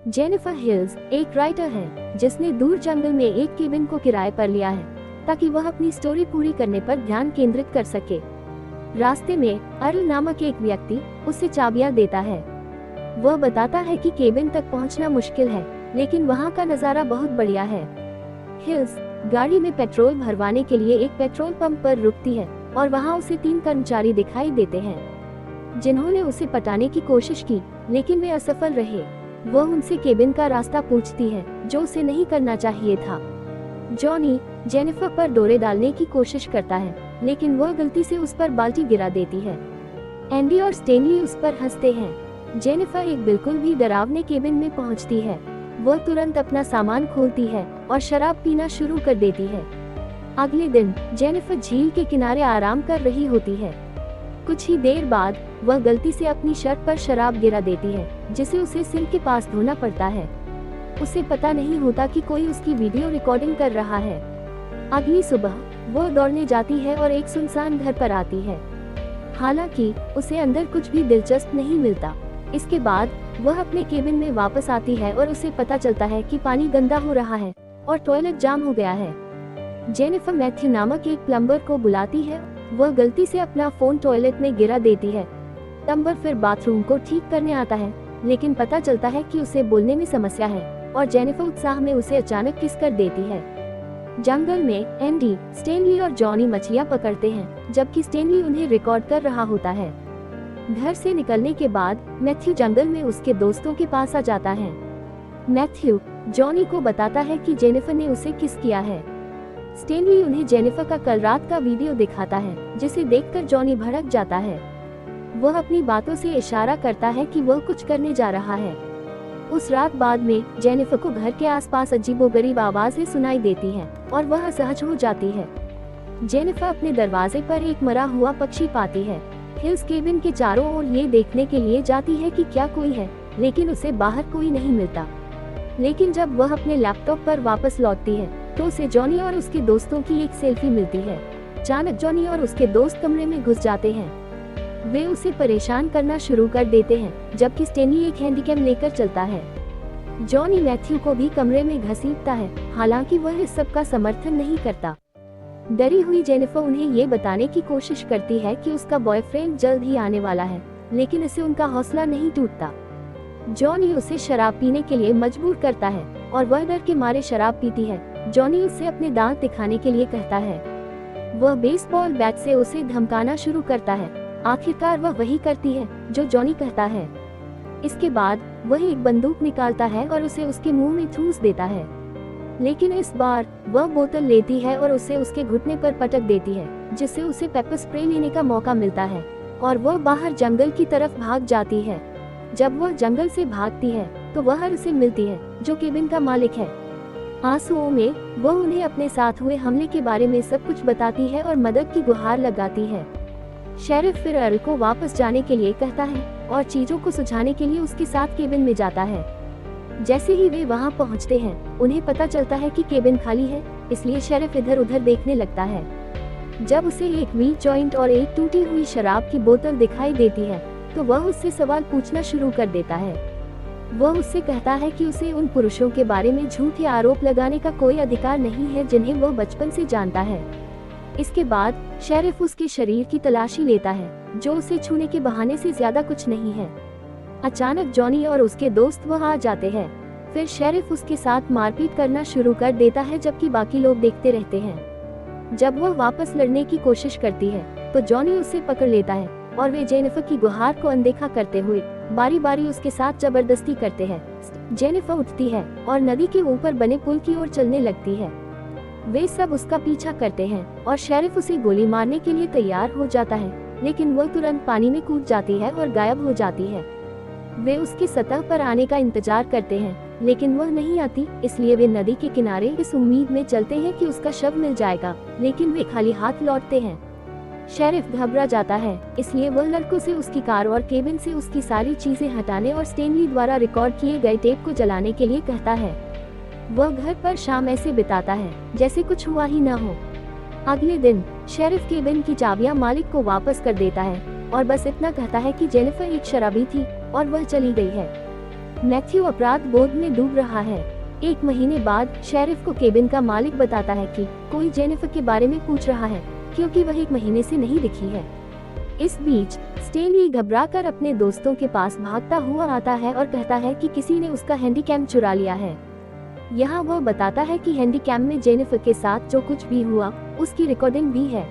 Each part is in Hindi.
जेनिफर हिल्स एक राइटर है जिसने दूर जंगल में एक केबिन को किराए पर लिया है ताकि वह अपनी स्टोरी पूरी करने पर ध्यान केंद्रित कर सके। रास्ते में अर्ल नामक एक व्यक्ति उसे चाबियां देता है। वह बताता है कि केबिन तक पहुंचना मुश्किल है, लेकिन वहां का नजारा बहुत बढ़िया है। हिल्स गाड़ी में पेट्रोल भरवाने के लिए एक पेट्रोल पंप पर रुकती है और वहां उसे 3 कर्मचारी दिखाई देते हैं जिन्होंने उसे पटाने की कोशिश की, लेकिन वे असफल रहे। वह उनसे केबिन का रास्ता पूछती है, जो उसे नहीं करना चाहिए था। जॉनी जेनिफर पर डोरे डालने की कोशिश करता है, लेकिन वह गलती से उस पर बाल्टी गिरा देती है। एंडी और स्टेनली उस पर हंसते हैं। जेनिफर एक बिल्कुल भी डरावने केबिन में पहुंचती है। वह तुरंत अपना सामान खोलती है और शराब पीना शुरू कर देती है। अगले दिन जेनिफर झील के किनारे आराम कर रही होती है। कुछ ही देर बाद वह गलती से अपनी शर्ट पर शराब गिरा देती है, जिसे उसे सिंक के पास धोना पड़ता है। उसे पता नहीं होता कि कोई उसकी वीडियो रिकॉर्डिंग कर रहा है। अगली सुबह वह दौड़ने जाती है और एक सुनसान घर पर आती है। हालांकि उसे अंदर कुछ भी दिलचस्प नहीं मिलता। इसके बाद वह अपने केबिन में वापस आती है और उसे पता चलता है कि पानी गंदा हो रहा है और टॉयलेट जाम हो गया है। जेनिफर मैथ्यू नामक एक प्लम्बर को बुलाती है। वह गलती से अपना फोन टॉयलेट में गिरा देती है। प्लम्बर फिर बाथरूम को ठीक करने आता है, लेकिन पता चलता है कि उसे बोलने में समस्या है और जेनिफर उत्साह में उसे अचानक किस कर देती है। जंगल में एंडी, स्टेनली और जॉनी मछलियां पकड़ते हैं, जबकि स्टेनली उन्हें रिकॉर्ड कर रहा होता है। घर से निकलने के बाद मैथ्यू जंगल में उसके दोस्तों के पास आ जाता है। मैथ्यू जॉनी को बताता है कि जेनिफर ने उसे किस किया है। स्टेनली उन्हें जेनिफर का कल रात का वीडियो दिखाता है, जिसे देखकर जॉनी भड़क जाता है। वह अपनी बातों से इशारा करता है कि वह कुछ करने जा रहा है। उस रात बाद में जेनिफर को घर के आसपास अजीबोगरीब आवाजें सुनाई देती हैं और वह असहज हो जाती है। जेनिफर अपने दरवाजे पर एक मरा हुआ पक्षी पाती है। हिल्स केबिन के चारों ओर ये देखने के लिए जाती है कि क्या कोई है, लेकिन उसे बाहर कोई नहीं मिलता। लेकिन जब वह अपने लैपटॉप पर वापस लौटती है तो उसे जॉनी और उसके दोस्तों की एक सेल्फी मिलती है। अचानक जॉनी और उसके दोस्त कमरे में घुस जाते हैं। वे उसे परेशान करना शुरू कर देते हैं, जबकि स्टेनली एक हैंडीकैम लेकर चलता है। जॉनी मैथ्यू को भी कमरे में घसीटता है, हालांकि वह इस सब का समर्थन नहीं करता। डरी हुई जेनिफर उन्हें ये बताने की कोशिश करती है कि उसका बॉयफ्रेंड जल्द ही आने वाला है, लेकिन इसे उनका हौसला नहीं टूटता। जॉनी उसे शराब पीने के लिए मजबूर करता है और वह डर के मारे शराब पीती है। जॉनी उससे अपने दांत दिखाने के लिए कहता है। वह बेसबॉल बैट से उसे धमकाना शुरू करता है। आखिरकार वह वही करती है जो जॉनी कहता है। इसके बाद वह एक बंदूक निकालता है और उसे उसके मुंह में ठूंस देता है, लेकिन इस बार वह बोतल लेती है और उसे उसके घुटने पर पटक देती है, जिससे उसे पेपर स्प्रे लेने का मौका मिलता है और वह बाहर जंगल की तरफ भाग जाती है। जब वह जंगल से भागती है तो वह अर्ल से मिलती है, जो केबिन का मालिक है। आंसुओं में वह उन्हें अपने साथ हुए हमले के बारे में सब कुछ बताती है और मदद की गुहार लगाती है। शेरिफ फिर अर्ल को वापस जाने के लिए कहता है और चीजों को सुझाने के लिए उसके साथ केबिन में जाता है। जैसे ही वे वहां पहुंचते हैं, उन्हें पता चलता है कि केबिन खाली है, इसलिए शेरिफ इधर उधर देखने लगता है। जब उसे एक व्हील जॉइंट और एक टूटी हुई शराब की बोतल दिखाई देती है, तो वह उससे सवाल पूछना शुरू कर देता है। वह उससे कहता है कि उसे उन पुरुषों के बारे में झूठे आरोप लगाने का कोई अधिकार नहीं है जिन्हें वह बचपन से जानता है। इसके बाद शेरिफ उसके शरीर की तलाशी लेता है, जो उसे छूने के बहाने से ज्यादा कुछ नहीं है। अचानक जॉनी और उसके दोस्त वहां आ जाते हैं। फिर शेरिफ उसके साथ मारपीट करना शुरू कर देता है, जबकि बाकी लोग देखते रहते हैं। जब वह वापस लड़ने की कोशिश करती है तो जॉनी उसे पकड़ लेता है और वे जेनिफर की गुहार को अनदेखा करते हुए बारी बारी उसके साथ जबरदस्ती करते हैं। जेनिफर उठती है और नदी के ऊपर बने पुल की ओर चलने लगती है। वे सब उसका पीछा करते हैं और शेरिफ उसे गोली मारने के लिए तैयार हो जाता है, लेकिन वह तुरंत पानी में कूद जाती है और गायब हो जाती है। वे उसकी सतह पर आने का इंतजार करते हैं, लेकिन वह नहीं आती, इसलिए वे नदी के किनारे इस उम्मीद में चलते हैं कि उसका शव मिल जाएगा, लेकिन वे खाली हाथ लौटते हैं। शेरिफ घबरा जाता है, इसलिए वह लड़कों से उसकी कार और केबिन से उसकी सारी चीजें हटाने और स्टेनली द्वारा रिकॉर्ड किए गए टेप को जलाने के लिए कहता है। वह घर पर शाम ऐसे बिताता है जैसे कुछ हुआ ही न हो। अगले दिन शेरिफ केबिन की चाबियां मालिक को वापस कर देता है और बस इतना कहता है कि जेनिफर एक शराबी थी और वह चली गई है। मैथ्यू अपराध बोध में डूब रहा है। एक महीने बाद शेरिफ को केबिन का मालिक बताता है कि कोई जेनिफर के बारे में पूछ रहा है, क्योंकि वह 1 महीने से नहीं दिखी है। इस बीच स्टेनली घबराकर अपने दोस्तों के पास भागता हुआ आता है और कहता है कि किसी ने उसका हैंडीकैम चुरा लिया है। यहाँ वह बताता है कि हैंडीकैम में जेनिफर के साथ जो कुछ भी हुआ उसकी रिकॉर्डिंग भी है।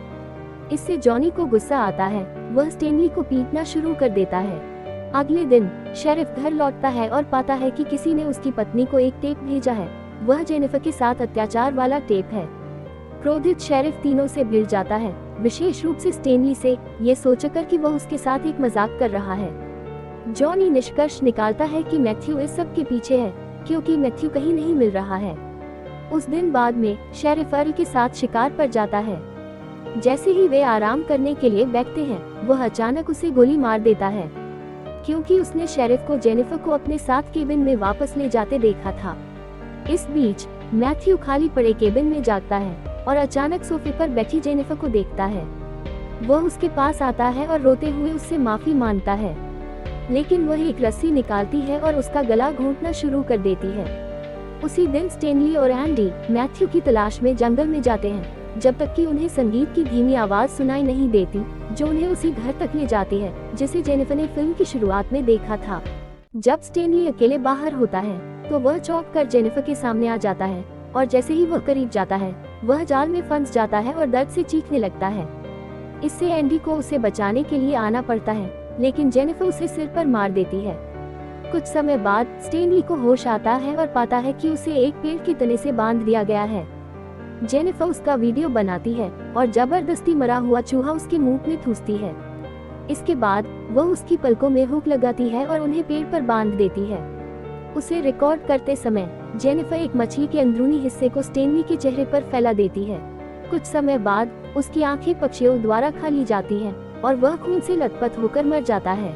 इससे जॉनी को गुस्सा आता है, वह स्टेनली को पीटना शुरू कर देता है। अगले दिन शेरिफ घर लौटता है और पाता है कि किसी ने उसकी पत्नी को एक टेप भेजा है। वह जेनिफर के साथ अत्याचार वाला टेप है। क्रोधित शेरिफ तीनों से भिड़ जाता है, विशेष रूप से स्टेनली से, ये सोचकर कि वह उसके साथ एक मजाक कर रहा है। जॉनी निष्कर्ष निकालता है कि मैथ्यू इस सब के पीछे है, क्योंकि मैथ्यू कहीं नहीं मिल रहा है। उस दिन बाद में शेरिफ अर्ल के साथ शिकार पर जाता है। जैसे ही वे आराम करने के लिए बैठते हैं, वह अचानक उसे गोली मार देता है, क्योंकि उसने शेरिफ को जेनिफर को अपने साथ केबिन में वापस ले जाते देखा था। इस बीच मैथ्यू खाली पड़े केबिन में जागता है और अचानक सोफे पर बैठी जेनिफर को देखता है। वह उसके पास आता है और रोते हुए उससे माफी मांगता है, लेकिन वह एक रस्सी निकालती है और उसका गला घोंटना शुरू कर देती है। उसी दिन स्टेनली और एंडी मैथ्यू की तलाश में जंगल में जाते हैं, जब तक कि उन्हें संगीत की धीमी आवाज सुनाई नहीं देती, जो उन्हें उसी घर तक ले जाती है जिसे जेनिफर ने फिल्म की शुरुआत में देखा था। जब स्टेनली अकेले बाहर होता है तो वह चौंक कर जेनिफर के सामने आ जाता है, और जैसे ही वह करीब जाता है वह जाल में फंस जाता है और दर्द से चीखने लगता है। इससे एंडी को उसे बचाने के लिए आना पड़ता है, लेकिन जेनिफर उसे सिर पर मार देती है। कुछ समय बाद स्टेनली को होश आता है और पाता है कि उसे एक पेड़ के तने से बांध दिया गया है। जेनिफर उसका वीडियो बनाती है और जबरदस्ती मरा हुआ चूहा उसके मुंह में ठूसती है। इसके बाद वह उसकी पलकों में हुक लगाती है और उन्हें पेड़ पर बांध देती है। उसे रिकॉर्ड करते समय जेनिफर एक मछली के अंदरूनी हिस्से को स्टेनली के चेहरे पर फैला देती है। कुछ समय बाद उसकी आंखें पक्षियों द्वारा खा ली जाती हैं और वह खून से लथपथ होकर मर जाता है।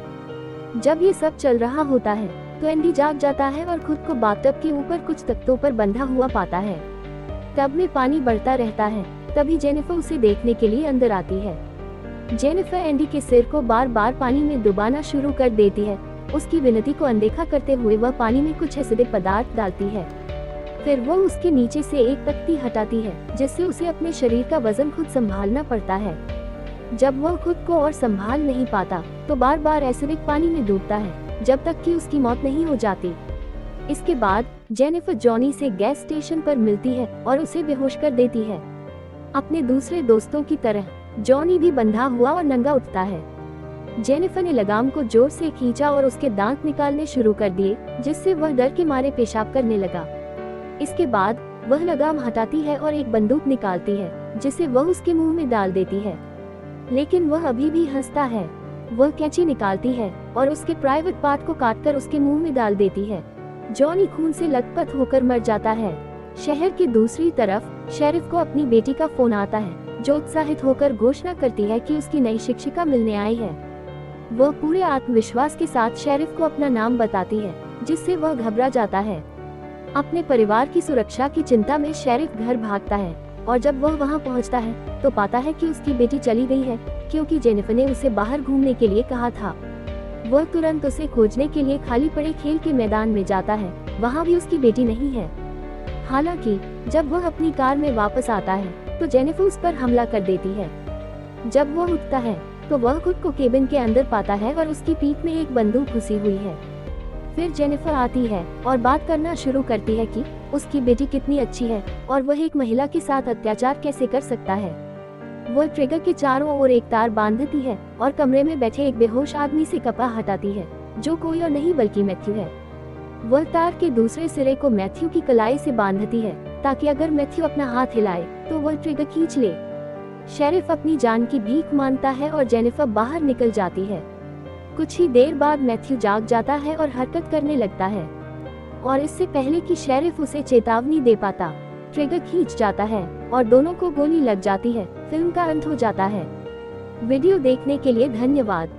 जब ये सब चल रहा होता है तो एंडी जाग जाता है और खुद को बाथटब के ऊपर कुछ तख्तों पर बंधा हुआ पाता है। टब में पानी बढ़ता रहता है। तभी जेनिफर उसे देखने के लिए अंदर आती है। जेनिफर एंडी के सिर को बार बार पानी में डुबाना शुरू कर देती है। उसकी विनती को अनदेखा करते हुए वह पानी में कुछ एसिडिक पदार्थ डालती है। फिर वह उसके नीचे से एक तख्ती हटाती है, जिससे उसे अपने शरीर का वजन खुद संभालना पड़ता है। जब वह खुद को और संभाल नहीं पाता तो बार बार एसिडिक पानी में डूबता है, जब तक कि उसकी मौत नहीं हो जाती। इसके बाद जेनिफर जॉनी से गैस स्टेशन पर मिलती है और उसे बेहोश कर देती है। अपने दूसरे दोस्तों की तरह जॉनी भी बंधा हुआ और नंगा उठता है। जेनिफर ने लगाम को जोर से खींचा और उसके दांत निकालने शुरू कर दिए, जिससे वह डर के मारे पेशाब करने लगा। इसके बाद वह लगाम हटाती है और एक बंदूक निकालती है, जिसे वह उसके मुंह में डाल देती है, लेकिन वह अभी भी हंसता है। वह कैंची निकालती है और उसके प्राइवेट पार्ट को काटकर उसके मुंह में डाल देती है। जॉनी खून से लथपथ होकर मर जाता है। शहर की दूसरी तरफ शेरिफ को अपनी बेटी का फोन आता है, जो उत्साहित होकर घोषणा करती है कि उसकी नई शिक्षिका मिलने आई है। वह पूरे आत्मविश्वास के साथ शेरिफ को अपना नाम बताती है, जिससे वह घबरा जाता है। अपने परिवार की सुरक्षा की चिंता में शेरिफ घर भागता है, और जब वह वहां पहुंचता है तो पाता है कि उसकी बेटी चली गई है, क्योंकि जेनिफर ने उसे बाहर घूमने के लिए कहा था। वह तुरंत उसे खोजने के लिए खाली पड़े खेल के मैदान में जाता है। वहां भी उसकी बेटी नहीं है। हालांकि जब वह अपनी कार में वापस आता है तो जेनिफर उस पर हमला कर देती है। जब वह उठता है तो वह खुद को केबिन के अंदर पाता है और उसकी पीठ में एक बंदूक घुसी हुई है। फिर जेनिफर आती है और बात करना शुरू करती है कि उसकी बेटी कितनी अच्छी है और वह एक महिला के साथ अत्याचार कैसे कर सकता है। वह ट्रिगर के चारों ओर एक तार बांधती है और कमरे में बैठे एक बेहोश आदमी से कपड़ा हटाती है, जो कोई और नहीं बल्कि मैथ्यू है। वह तार के दूसरे सिरे को मैथ्यू की कलाई से बांधती है, ताकि अगर मैथ्यू अपना हाथ हिलाए तो वह ट्रिगर खींच ले। शेरिफ अपनी जान की भीख मांगता है और जेनिफर बाहर निकल जाती है। कुछ ही देर बाद मैथ्यू जाग जाता है और हरकत करने लगता है, और इससे पहले कि शेरिफ उसे चेतावनी दे पाता, ट्रिगर खींच जाता है और दोनों को गोली लग जाती है। फिल्म का अंत हो जाता है। वीडियो देखने के लिए धन्यवाद।